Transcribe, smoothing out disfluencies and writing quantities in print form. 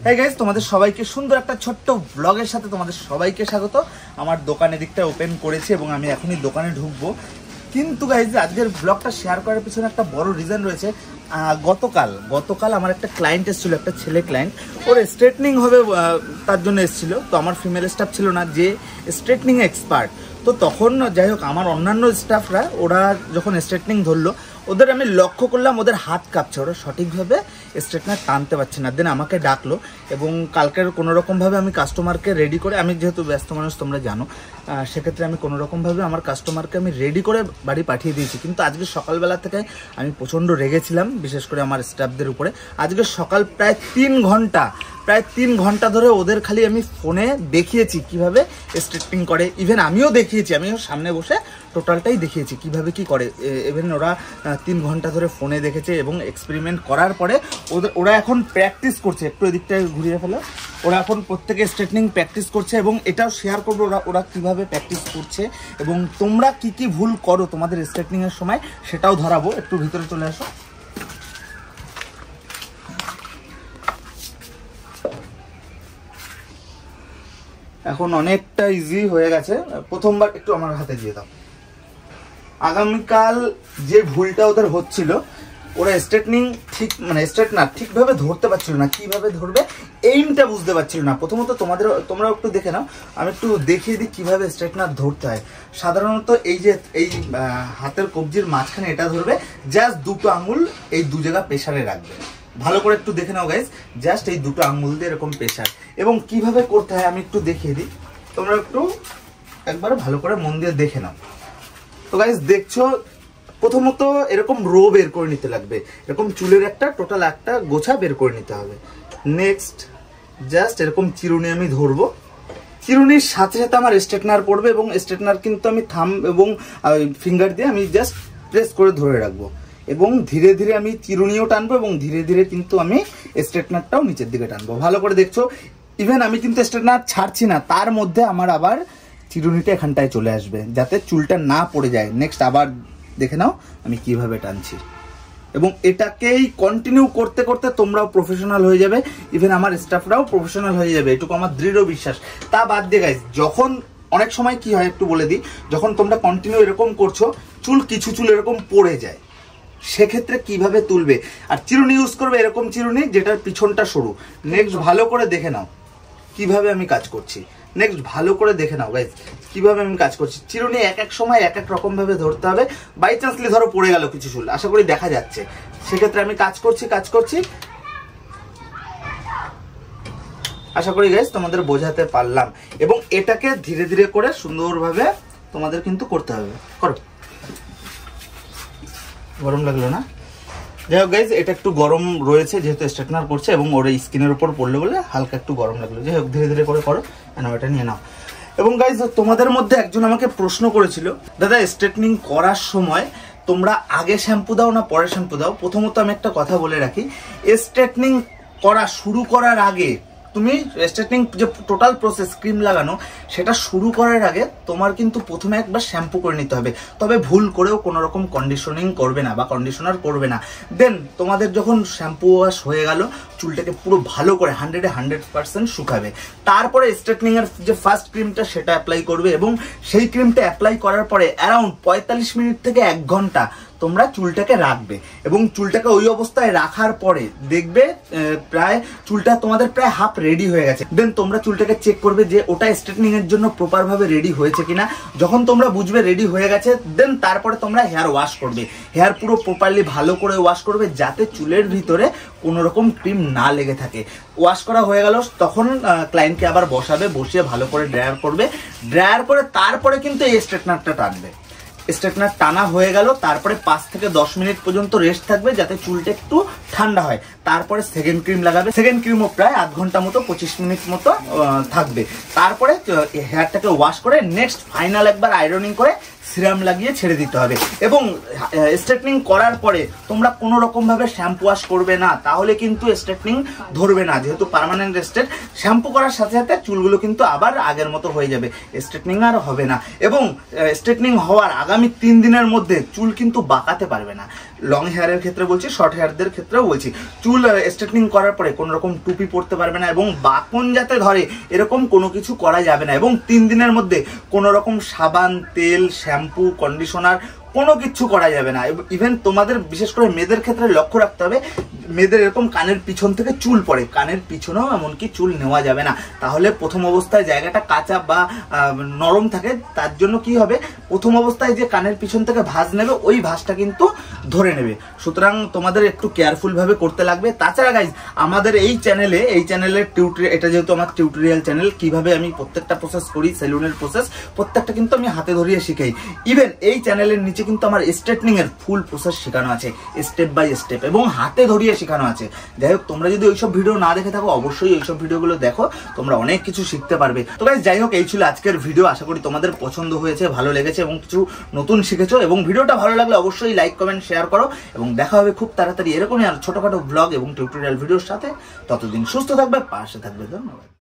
Hi guys, তোমাদের সবাইকে সুন্দর একটা ছোট্ট ব্লগের সাথে তোমাদের সবাইকে স্বাগত। আমার দোকানের দিকটা ওপেন করেছি এবং আমি এখনই দোকানে ঢুকবো। কিন্তু গাইস, আজকের ব্লগটা শেয়ার করার পিছনে একটা বড় রিজন রয়েছে। গতকাল আমার একটা ক্লায়েন্ট এসেছিলো, একটা ছেলে ক্লায়েন্ট। ওর স্ট্রেটনিং হবে, তার জন্য এসেছিলো। তো আমার ফিমেল স্টাফ ছিল না যে স্ট্রেটনিং এক্সপার্ট। তো তখন যাই হোক, আমার অন্যান্য স্টাফরা ওরা যখন স্ট্রেটনিং ধরলো, ওদের আমি লক্ষ্য করলাম ওদের হাত কাঁপছে, ওরা সঠিকভাবে স্ট্রেটনার টানতে পারছে না। দেন আমাকে ডাকলো এবং কালকের কোনোরকমভাবে আমি কাস্টমারকে রেডি করে, আমি যেহেতু ব্যস্ত মানুষ তোমরা জানো, সেক্ষেত্রে আমি কোনোরকমভাবে আমার কাস্টমারকে আমি রেডি করে বাড়ি পাঠিয়ে দিয়েছি। কিন্তু আজকে সকালবেলা থেকে আমি প্রচণ্ড রেগেছিলাম, বিশেষ করে আমার স্টাফদের উপরে। আজকে সকাল প্রায় 3 ঘন্টা ধরে ওদের খালি আমি ফোনে দেখিয়েছি কিভাবে স্ট্রেটনিং করে। ইভেন আমিও দেখিয়েছি, আমিও সামনে বসে টোটালটাই দেখিয়েছি কিভাবে কি করে। ইভেন ওরা 3 ঘন্টা ধরে ফোনে দেখেছে এবং এক্সপেরিমেন্ট করার পরে ওরা এখন প্র্যাকটিস করছে। একটু এদিকটায় ঘুরিয়ে ফেলো। ওরা এখন প্রত্যেকে স্ট্রেটনিং প্র্যাকটিস করছে এবং এটাও শেয়ার করবো ওরা কীভাবে প্র্যাকটিস করছে এবং তোমরা কি ভুল করো তোমাদের স্ট্রেটনিংয়ের সময় সেটাও ধরাবো। একটু ভিতরে চলে আসো। এখন অনেকটা ইজি হয়ে গেছে। প্রথমবার একটু আমার হাতে দিয়ে দাও। আগামীকাল যে ভুলটা ওদের হচ্ছিল, ওরা স্ট্রেটনিং স্ট্রেটনার ঠিকভাবে ধরতে পারছিল না। কিভাবে ধরবে এইমটা বুঝতে পারছিল না। প্রথমত তোমরা একটু দেখে নাও, আমি একটু দেখিয়ে দিই কিভাবে স্ট্রেটনার ধরতে হয়। সাধারণত এই হাতের কবজির মাঝখানে এটা ধরবে, জাস্ট দুটো আঙুল এই দু জায়গা প্রেসারে রাখবে। ভালো করে একটু দেখে নাও গাইজ, জাস্ট এই দুটো আঙুল দিয়ে এরকম প্রেসার। এবং কিভাবে করতে হয় আমি একটু দেখিয়ে দিই, তোমরা একটু একবার ভালো করে মন দিয়ে দেখে নাও। তো গাইজ দেখছো, প্রথমত এরকম রো বের করে নিতে লাগবে, এরকম চুলের টোটাল একটা গোছা বের করে নিতে হবে। নেক্সট জাস্ট এরকম চিরুনি আমি ধরবো, চিরুনির সাথে সাথে আমার স্ট্রেটনার পড়বে এবং স্ট্রেটনার কিন্তু আমি থাম্ব এবং ফিঙ্গার দিয়ে আমি জাস্ট প্রেস করে ধরে রাখবো এবং ধীরে ধীরে আমি চিরুনিও টানবো এবং ধীরে ধীরে কিন্তু আমি স্ট্রেটনারটাও নিচের দিকে টানবো। ভালো করে দেখছো, ইভেন আমি কিন্তু স্ট্রেটনার ছাড়ছি না, তার মধ্যে আমার আবার চিরুনিটা এখানটায় চলে আসবে যাতে চুলটা না পড়ে যায়। নেক্সট আবার দেখে নাও আমি কিভাবে টানছি এবং এটাকেই কন্টিনিউ করতে করতে তোমরাও প্রফেশনাল হয়ে যাবে, ইভেন আমার স্টাফরাও প্রফেশনাল হয়ে যাবে, এটুকু আমার দৃঢ় বিশ্বাস। তা বাদ দিয়ে গাইস, যখন অনেক সময় কি হয় একটু বলে দিই, যখন তোমরা কন্টিনিউ এরকম করছো, কিছু চুল এরকম পড়ে যায়, সেক্ষেত্রে কিভাবে তুলবে। আর চিরুনি ইউজ করবে এরকম চিরুনি যেটার পিছনটা সরু। নেক্সট ভালো করে দেখে নাও কিভাবে আমি কাজ করছি। নেক্সট ভালো করে দেখে নাও গাইজ কিভাবে আমি কাজ করছি। চিরুনি এক সময় এক রকম ভাবে ধরতে হবে। বাই চান্সলি ধরো পড়ে গেল কিছু চুল, আশা করি দেখা যাচ্ছে, সেক্ষেত্রে আমি কাজ করছি। আশা করি গাইজ তোমাদের বোঝাতে পারলাম। এবং এটাকে ধীরে ধীরে করে সুন্দরভাবে তোমাদের কিন্তু করতে হবে। করো। গরম লাগলো না? যাই হোক গাইজ, এটা একটু গরম রয়েছে যেহেতু স্ট্রেটনার করছে এবং ওর স্কিনের উপর পড়লে বলে হালকা একটু গরম লাগলো। যাই হোক, ধীরে ধীরে করে করো। এটা নিয়ে নাও। এবং গাইজ, তোমাদের মধ্যে একজন আমাকে প্রশ্ন করেছিল, দাদা স্ট্রেটনিং করার সময় তোমরা আগে শ্যাম্পু দাও না পরে শ্যাম্পু দাও? প্রথমত আমি একটা কথা বলে রাখি, স্ট্রেটনিং শুরু করার আগে তুমি স্ট্রেটনিং যে টোটাল প্রসেস ক্রিম লাগানো, সেটা শুরু করার আগে তোমার কিন্তু প্রথমে একবার শ্যাম্পু করে নিতে হবে। তবে ভুল করেও কোনো রকম কন্ডিশনিং করবে না বা কন্ডিশনার করবে না। দেন তোমাদের যখন শ্যাম্পু ওয়াশ হয়ে গেল, চুলটাকে পুরো ভালো করে 100% শুকাবে। তারপরে স্ট্রেটনিং এর যে ফার্স্ট ক্রিমটা সেটা অ্যাপ্লাই করবে এবং সেই ক্রিমটা অ্যাপ্লাই করার পরে অ্যারাউন্ড 45 মিনিট থেকে 1 ঘন্টা তোমরা চুলটাকে রাখবে এবং চুলটাকে ওই অবস্থায় রাখার পরে দেখবে প্রায় চুলটা তোমাদের প্রায় হাফ রেডি হয়ে গেছে। দেন তোমরা চুলটাকে চেক করবে যে ওটা স্ট্রেটনিং এর জন্য প্রপার ভাবে রেডি হয়েছে কিনা। যখন তোমরা বুঝবে রেডি হয়ে গেছে, দেন তারপরে তোমরা হেয়ার ওয়াশ করবে। হেয়ার পুরো প্রপারলি ভালো করে ওয়াশ করবে যাতে চুলের ভিতরে কোনো রকম ক্রিম না লেগে থাকে। ওয়াশ করা হয়ে গেল, তখন ক্লায়েন্টকে আবার বসিয়ে ভালো করে ড্রায়ার করবে। ড্রায়ার করে তারপরে কিন্তু এই স্ট্রেটনারটা টানবে। স্ট্রেটনার টানা হয়ে গেল, তারপরে 5 থেকে 10 মিনিট পর্যন্ত রেস্ট থাকবে যাতে চুলটা একটু ঠান্ডা হয়। তারপরে সেকেন্ড ক্রিম লাগাবে। সেকেন্ড ক্রিমও প্রায় আধ ঘন্টা মতো 25 মিনিট মতো থাকবে। তারপরে হেয়ারটাকে ওয়াশ করে নেক্সট ফাইনাল একবার আয়রনিং করে সিরাম লাগিয়ে ছেড়ে দিতে হবে। এবং স্ট্রেটনিং করার পরে তোমরা কোনো রকম ভাবে শ্যাম্পু ওয়াশ করবে না, তাহলে কিন্তু স্ট্রেটনিং ধরবে না। যেহেতু পার্মানেন্ট স্ট্রেট, শ্যাম্পু করার সাথে সাথে চুলগুলো কিন্তু আবার আগের মতো হয়ে যাবে, স্ট্রেটনিং আর হবে না। এবং স্ট্রেটনিং হওয়ার আগামী 3 দিনের মধ্যে চুল কিন্তু বাঁকাতে পারবে না। লং হেয়ারের ক্ষেত্রে বলছি, শর্ট হেয়ারদের ক্ষেত্রেও বলছি, চুল স্ট্রেটনিং করার পরে কোনো রকম টুপি পরতে পারবে না এবং বাকন যাতে ধরে এরকম কোনো কিছু করা যাবে না। এবং 3 দিনের মধ্যে কোনো রকম সাবান, তেল, শ্যাম্পু, কন্ডিশনার কোনো কিছু করা যাবে না। ইভেন তোমাদের বিশেষ করে মেয়েদের ক্ষেত্রে লক্ষ্য রাখতে হবে, মেয়েদের এরকম কানের পিছন থেকে চুল পড়ে, কানের পিছনেও এমনকি চুল নেওয়া যাবে না, তাহলে প্রথম অবস্থায় জায়গাটা কাঁচা বা নরম থাকে। তার জন্য কি হবে, প্রথম অবস্থায় যে কানের পিছন থেকে ভাঁজ নেবে ওই ভাঁজটা কিন্তু ধরে নেবে। সুতরাং তোমাদের একটু কেয়ারফুল ভাবে করতে লাগবে। তাছাড়া গাইজ আমাদের এই চ্যানেলের টিউটোরিয়াল, এটা যেহেতু আমার টিউটোরিয়াল চ্যানেল, কিভাবে আমি প্রত্যেকটা প্রসেস করি, সেলুনের প্রসেস প্রত্যেকটা কিন্তু আমি হাতে ধরিয়ে শিখাই। ইভেন এই চ্যানেলের নিচে কিন্তু আমার স্ট্রেটনিং এর ফুল প্রসেস শেখানো আছে, স্টেপ বাই স্টেপ, এবং হাতে ধরিয়ে শেখানো আছে। যাই হোক, তোমরা যদি ওইসব ভিডিও না দেখে থাকো অবশ্যই ওইসব ভিডিওগুলো দেখো, তোমরা অনেক কিছু শিখতে পারবে। তো গাইস যাই হোক, এই ছিল আজকের ভিডিও। আশা করি তোমাদের পছন্দ হয়েছে, ভালো লেগেছে এবং কিছু নতুন শিখেছো। এবং ভিডিওটা ভালো লাগলে অবশ্যই লাইক, কমেন্ট, শেয়ার করো। এবং দেখা হবে খুব তাড়াতাড়ি এরকমই আর ছোটখাটো ব্লগ এবং টিউটোরিয়াল ভিডিওর সাথে। ততদিন সুস্থ থাকবে, পাশে থাকবে। ধন্যবাদ।